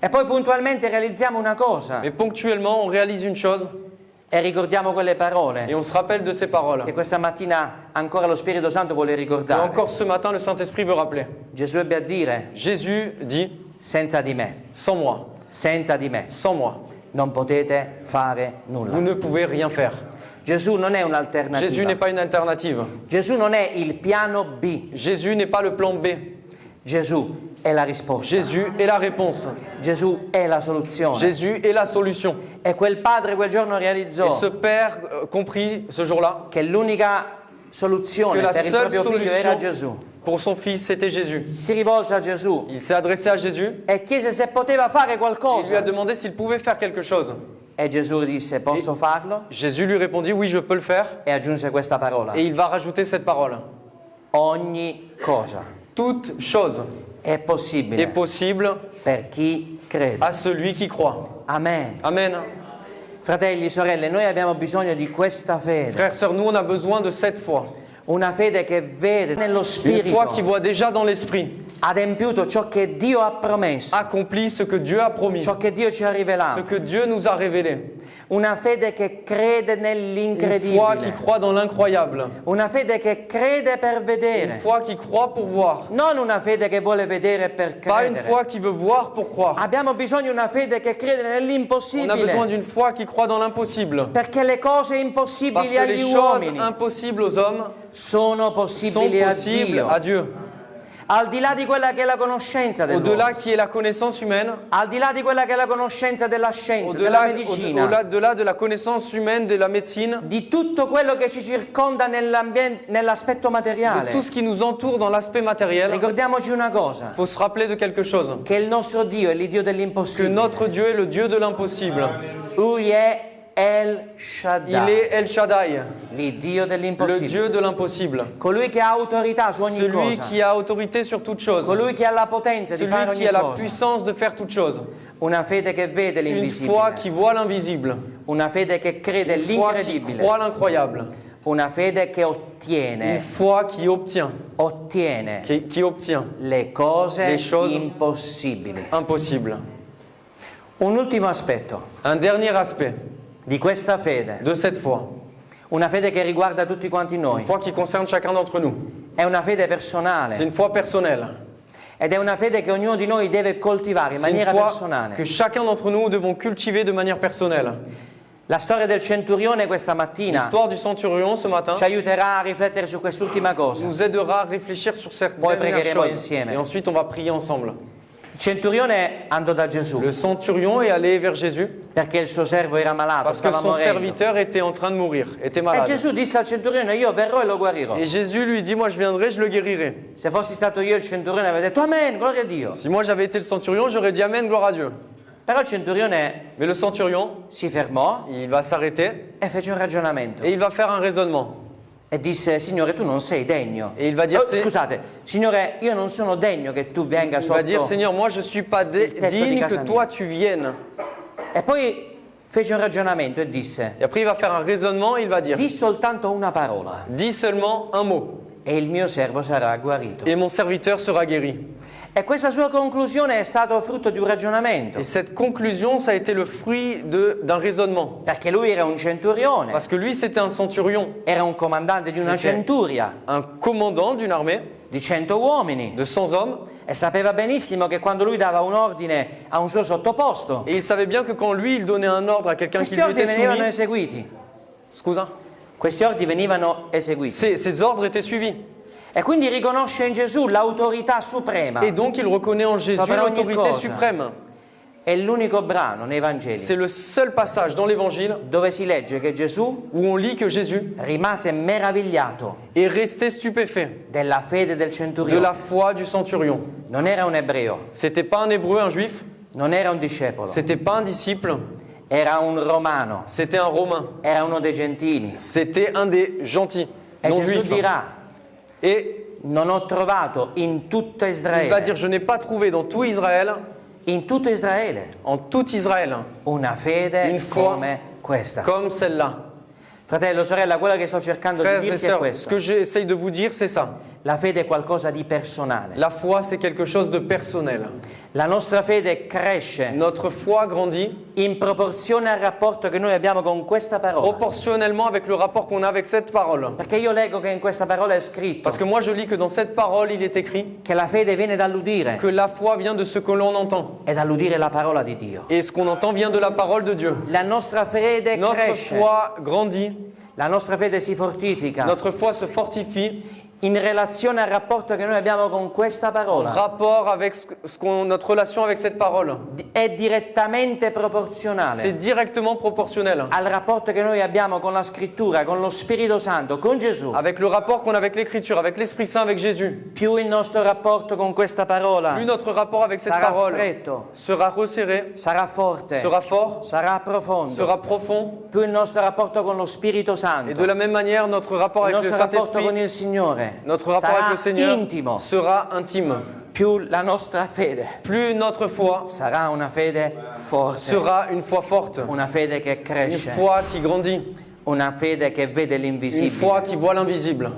e poi puntualmente realizziamo una cosa Mais ponctuellement, on réalise une chose e ricordiamo quelle et parole on se rappelle de ces paroles. che questa mattina ancora lo Spirito Santo vuole Et ricordare. encore ce matin, le Saint-Esprit veut rappeler. Gesù ebbe a dire: Jésus dit, senza di me, sans moi, senza di me sans moi, non potete fare vous nulla. ne pouvez rien faire. Gesù non è Jésus n'est un'alternativa. pas une alternative. Gesù non è il piano B. Jésus n'est pas le plan B. Gesù è la risposta. Jésus est la réponse. Gesù è la soluzione. Jésus est la solution. E quel padre quel giorno Et realizzò ce père comprit ce jour-là che l'unica que soluzione la per il seule proprio figlio era solution Gesù. pour son fils, c'était Jésus. Si rivolse a Gesù Il s'est adressé à Jésus e chiese se poteva fare et lui a qualcosa. demandé s'il pouvait faire quelque chose. E Gesù disse, posso farlo? Jésus lui répondit, oui, je peux le faire. E aggiunse questa parola. Et il va rajouter cette parole. Ogni cosa Toute chose è est possibile possible per chi crede. à celui qui croit. Amen. Amen. Fratelli, sorelle, noi abbiamo bisogno di questa fede. Frères, sœurs, nous on a besoin de cette foi. Una fede che vede nello Une foi qui Spirito voit déjà dans l'esprit, adempiuto ciò che Dio ha promesso, accomplit ce que Dieu a promis, ciò che Dio ci ha ce rivelato. que Dieu nous a révélé. Una fede che crede Une foi qui nell'incredibile. croit dans l'incroyable. Una fede che crede per Une vedere. foi qui croit pour voir. Non una fede che vuole vedere per Pas une credere. foi qui veut voir pour croire. Abbiamo bisogno di una fede che crede On a besoin nell'impossibile. d'une foi qui croit dans l'impossible. Perché le cose Parce impossibili que les agli choses uomini impossibles aux hommes sono sont possibili a possibles Dio. à Dieu. Al di là di quella che è la conoscenza dell'uomo, Au-delà qui est la connaissance humaine, al di là di quella che è la conoscenza della scienza, della au-delà medicina, au-delà de la connaissance humaine, de la médecine, di tutto quello che ci circonda nell'aspetto de materiale. tout ce qui nous entoure dans l'aspect matériel, Ricordiamoci una cosa, il faut se rappeler de quelque chose. che il nostro Dio è l'Iddio Que dell'impossibile. notre Dieu est le Dieu de l'impossible. Lui è El Il Shaddai, est El Shaddai, l'Iddio le dell'impossibile. Dieu de l'impossible. Colui che ha autorità su ogni Celui cosa. qui a autorité sur toute chose. Colui che ha la potenza di fare Celui qui ogni a la cosa. puissance de faire toute chose. Una fede che vede Une foi l'invisibile. qui voit l'invisible. Una fede che crede Une foi qui l'incredibile. croit l'incroyable. Una fede che Une ottiene foi qui obtient, qui obtient le cose Les choses impossibili. impossible. Un ultimo aspetto Un dernier aspect di questa fede, de cette foi. una fede che riguarda tutti quanti noi, Une foi qui concerne chacun d'entre nous. è una fede C'est personale une foi personnelle. ed è una fede che ognuno di noi deve coltivare in C'est une maniera foi personale. que chacun d'entre nous devons cultiver de manière personnelle. La storia del centurione questa mattina L'histoire du centurion ce matin ci aiuterà a riflettere su quest'ultima cosa. nous aidera à réfléchir sur cette Poi dernière pregheremo chose. insieme. Et ensuite on va prier ensemble. Il centurione andò da Gesù Le centurion est allé vers Jésus perché il suo servo era malato, parce que stava son morendo. serviteur était en train de mourir, était E malade. Gesù disse al centurione, io verrò e lo guarirò. Et Jésus lui dit, moi je viendrai, je le guérirai. Se fossi stato io il centurione avrebbe detto amen, gloria a Dio. Si moi j'avais été le centurion, j'aurais dit Amen, gloire à Dieu. Però il centurione Mais le centurion, si fermò il va s'arrêter e fece un ragionamento et il va faire un raisonnement. e disse, Signore, tu non sei degno. Et il va dire, Scusate, Signore, io non sono degno che tu venga il va dire, sotto. Seigneur, moi je suis pas tetto di digne casa que mia. toi tu viennes. E poi fece un ragionamento e disse, Et après il va faire un raisonnement, il va dire, di soltanto una parola dis seulement un mot e il mio servo sarà guarito. et mon serviteur sera guéri. E questa sua conclusione è stato frutto di un ragionamento, Et cette conclusion, ça a été le fruit d'un raisonnement. perché lui era un centurione, Parce que lui, c'était un centurion, era un comandante di una C'était- centuria un commandant d'une armée di 100 uomini de 100 hommes. e sapeva benissimo che quando lui dava un ordine a un suo sottoposto, Et il savait bien que quand lui, il donnait un ordre à quelqu'un qui questi lui ordini était venivano soumis, eseguiti. scusa, Questi ordini venivano eseguiti. ces ordres étaient suivis. E quindi riconosce in Gesù l'autorità suprema. Et donc, il reconnaît en Jésus Sopra ogni l'autorité cosa. suprême. È l'unico brano nei Vangeli C'est le seul passage dans l'Évangile dove si legge che Gesù où on lit que Jésus rimase meravigliato est resté stupéfait della fede del de centurione. la foi du centurion. Non era un ebreo, C'était pas un hébreu, un juif, non era un discepolo, c'était pas un disciple, era un romano, c'était un romain, era uno dei gentili. c'était un des gentils, E non Gesù juifs. dirà, Et non ho trovato in tutto il va Israele, dire, je n'ai pas trouvé dans tout Israël, in tutto Israele, en tout Israël, una fede Une foi come questa. comme celle-là. Fratello, sorella, quello che sto cercando di Frères et dirti è sœurs, ce questo. que j'essaye de vous dire, c'est ça. La fede è qualcosa di personale. La foi, c'est quelque chose de personnel. La nostra fede cresce Notre foi grandit in proporzione al rapporto che noi abbiamo con questa parola. proportionnellement avec le rapport qu'on a avec cette parole. Perché io leggo che in questa parola è scritto Parce que moi, je lis que dans cette parole, il est écrit che la fede viene dall'udire que la foi vient de ce que l'on entend. e dall'udire la parola di Dio. Et ce qu'on entend vient de la parole de Dieu. La nostra fede Notre cresce, foi grandit, la nostra fede si fortifica notre foi se fortifie in relazione al rapporto che noi abbiamo con questa parola rapport avec notre relation avec cette parole. è direttamente C'est proporzionale directement proportionnel al rapporto che noi abbiamo con la scrittura, con lo Spirito Santo, con Gesù. avec le rapport qu'on a avec l'Écriture, avec l'Esprit Saint, avec Jésus. Più il nostro rapporto con questa parola Plus notre rapport avec cette sarà parole stretto, sera resserré, sarà forte, sera fort, sarà profondo, sera profond. più il nostro rapporto con lo Spirito Santo, Et de la même manière, notre rapport il avec le nostro rapporto con Saint-Esprit, il Signore notre rapport sarà avec le Seigneur intimo, sera intime. più la nostra fede Plus notre foi sarà una fede forte, sera une foi forte, una fede che une cresce, foi qui grandit, una fede che vede une l'invisibile, foi qui voit l'invisible,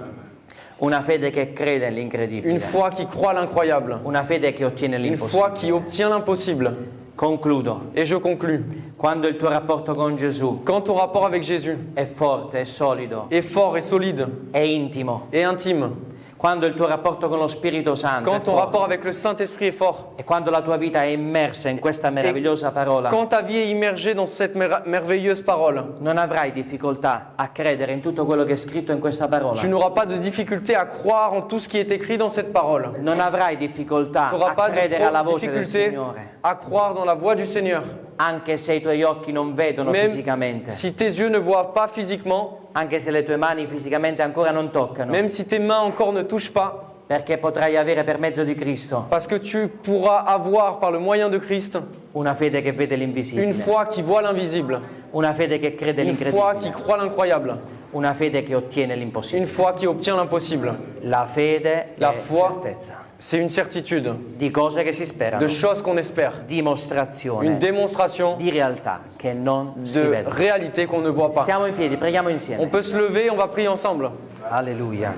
una fede che crede une all'incredibile, foi qui croit l'incroyable, una fede che ottiene une foi l'impossibile. qui obtient l'impossible. Concludo. Et je conclus. Quando il tuo rapporto con Gesù Quand ton rapport avec Jésus è forte, è solido, est fort et solide è intimo, et intime, quando il tuo rapporto con lo Spirito Santo è quand ton forte, rapport avec le Saint-Esprit est fort, e quando la tua vita è immersa in questa meravigliosa parola, quand ta vie est immergée dans cette merveilleuse parole, non avrai difficoltà a credere in tutto quello che è scritto in questa parola. tu n'auras pas de difficulté à croire en tout ce qui est écrit dans cette parole. Non avrai difficoltà Tu n'auras a pas credere alla de voce del difficulté Signore, à croire dans la voix du Seigneur. anche se i tuoi occhi non vedono Même fisicamente, si tes yeux ne voient pas physiquement, anche se le tue mani fisicamente ancora non toccano, même si tes mains encore ne touchent pas, perché potrai avere per mezzo di Cristo parce que tu pourras avoir par le moyen de Christ una fede che vede une l'invisibile, foi qui voit l'invisible, una fede che crede une foi qui l'incredibile, croit l'incroyable, una fede che ottiene une l'impossibile. foi qui obtient l'impossible. La fede La è foi, certezza c'est une certitude di cose che si sperano, de choses qu'on espère, une dimostrazione démonstration di realtà che non si de vede. réalité qu'on ne voit pas. Stiamo in piedi, preghiamo On insieme. peut se lever, on va prier ensemble. Alleluia.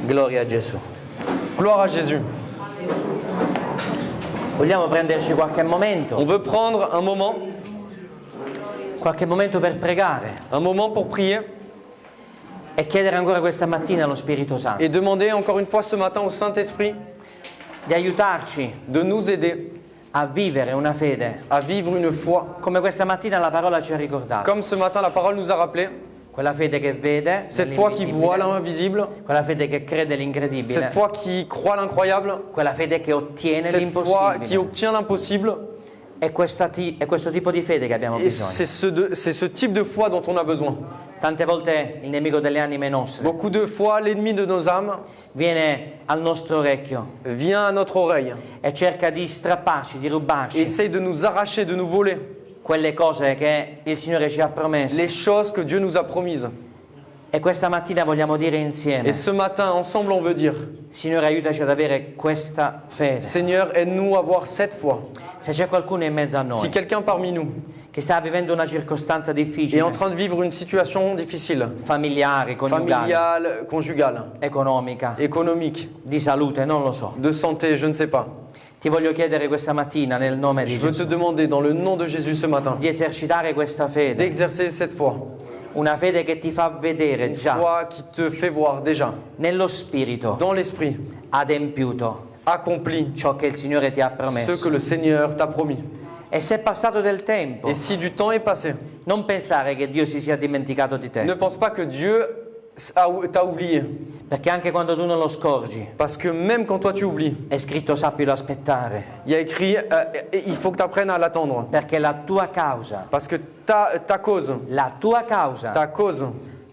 Gloria a Gesù. Gloire à Jésus. Vogliamo prenderci qualche On momento veut prendre per pregare un moment pour prier e chiedere ancora questa mattina allo Spirito Santo et demander encore une fois ce matin au Saint-Esprit di aiutarci de nous aider a vivere una fede à vivre une foi. come questa mattina la parola ci ha ricordato, Comme ce matin la parole nous a rappelé, quella fede che vede cette foi qui voit l'invisibile, l'invisible, quella fede che crede cette l'incredibile, foi qui croit l'incroyable, quella fede che ottiene cette foi qui l'impossibile. obtient l'impossible. È questo tipo di fede che abbiamo Et bisogno. c'est ce type de foi dont on a besoin. Tante volte il nemico delle anime nostre Beaucoup de fois, l'ennemi de nos âmes viene al nostro orecchio vient à notre oreille e cerca di strapparci, di et rubarci essaye de nous arracher, de nous voler quelle cose che il Signore ci ha promesso. les choses que Dieu nous a promises. E questa mattina vogliamo dire insieme: Et ce matin, ensemble, on veut dire, Signore, aiutaci ad avere questa fede. Seigneur, aide-nous à avoir cette foi. Se c'è qualcuno in mezzo a Si noi quelqu'un parmi nous che sta vivendo una circostanza est difficile, en train de vivre une situation difficile, familiare, coniugale, familiale, conjugale, economica, économique, di salute, non lo so, de santé, je ne sais pas, ti voglio chiedere questa mattina nel nome je di veux te Gesù demander dans le nom de Jésus ce matin di esercitare questa fede, d'exercer cette foi. una fede che ti fa vedere Une già foi qui te fait voir déjà, nello spirito dans l'esprit, adempiuto accompli ciò che il Signore ti ha ce promesso. que le Seigneur t'a promis. E se è passato del tempo, Et si du temps est passé, non pensare che Dio si sia dimenticato di te, ne pense pas que Dieu t'a oublié. perché anche quando tu non lo scorgi Parce que même quand toi tu oublies, è scritto sappilo aspettare, il y a écrit il faut que tu apprennes à l'attendre. perché la tua causa, Parce que ta cause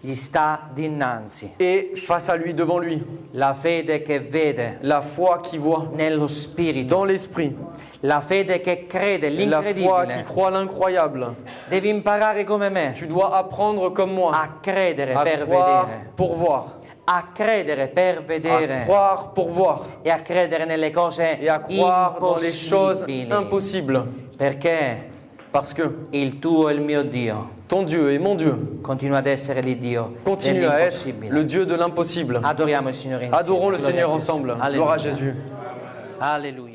gli sta dinanzi. est face à lui, devant lui. La fede che vede La foi qui voit nello spirito, dans l'esprit. la fede che crede La foi qui l'incredibile. croit l'incroyable. Devi imparare come me Tu dois apprendre comme moi a credere à per croire vedere, pour voir. a credere per À vedere croire pour voir. e a credere nelle cose Et à croire dans les choses impossibili, impossibles. perché Parce que il tuo e il mio Dio ton Dieu et mon Dieu continua ad essere il Dio continue à être dell'impossibile. le Dieu de l'impossible. Adoriamo il Signore insieme. Adorons le Gloria Seigneur a Gesù. ensemble. Alleluia. Gloire à Jésus. Alleluia.